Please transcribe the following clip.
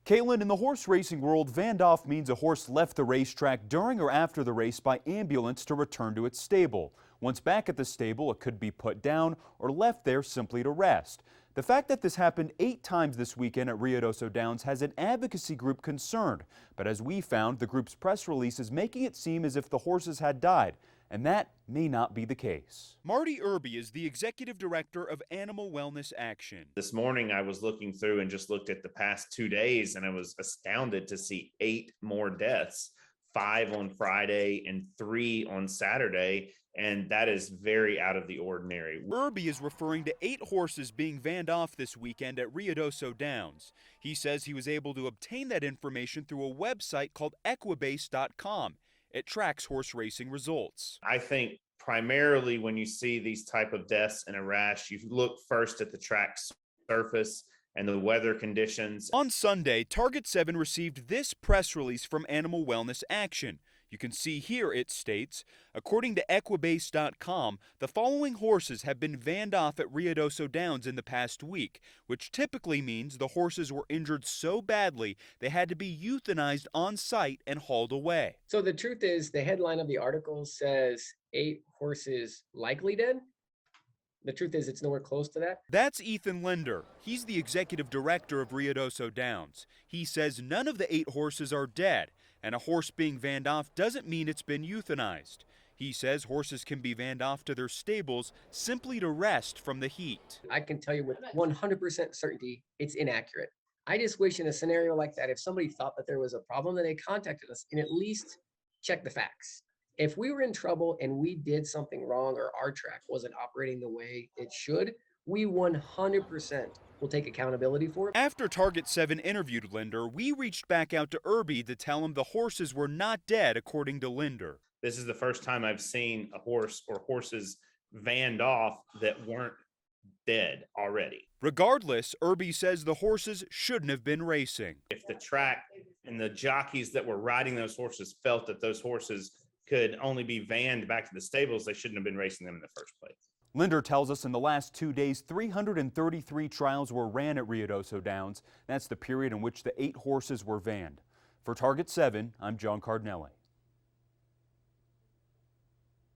Caitlin, in the horse racing world, vanned off means a horse left the racetrack during or after the race by ambulance to return to its stable. Once back at the stable, it could be put down or left there simply to rest. The fact that this happened 8 times this weekend at Ruidoso Downs has an advocacy group concerned. But as we found, the group's press release is making it seem as if the horses had died. And that may not be the case. Marty Irby is the executive director of Animal Wellness Action. This morning I was looking through and just looked at the past 2 days, and I was astounded to see 8 more deaths, 5 on Friday and 3 on Saturday. And that is very out of the ordinary. Irby is referring to 8 horses being vanned off this weekend at Ruidoso Downs. He says he was able to obtain that information through a website called equibase.com. It tracks horse racing results. I think primarily when you see these type of deaths in a rash, you look first at the track surface and the weather conditions. On Sunday, Target 7 received this press release from Animal Wellness Action. You can see here it states, according to equibase.com, the following horses have been vanned off at Ruidoso Downs in the past week, which typically means the horses were injured so badly they had to be euthanized on site and hauled away. So the truth is, the headline of the article says 8 horses likely dead. The truth is, it's nowhere close to that. That's Ethan Linder. He's the executive director of Ruidoso Downs. He says none of the 8 horses are dead, and a horse being vanned off doesn't mean it's been euthanized. He says horses can be vanned off to their stables simply to rest from the heat. I can tell you with 100% certainty, it's inaccurate. I just wish in a scenario like that, if somebody thought that there was a problem, that they contacted us and at least check the facts. If we were in trouble and we did something wrong or our track wasn't operating the way it should, we 100% will take accountability for it. After Target 7 interviewed Linder, we reached back out to Irby to tell him the horses were not dead, according to Linder. This is the first time I've seen a horse or horses vanned off that weren't dead already. Regardless, Irby says the horses shouldn't have been racing. If the track and the jockeys that were riding those horses felt that those horses could only be vanned back to the stables, they shouldn't have been racing them in the first place. Linder tells us in the last 2 days, 333 trials were ran at Ruidoso Downs. That's the period in which the 8 horses were vanned. For Target 7, I'm John Cardinelli.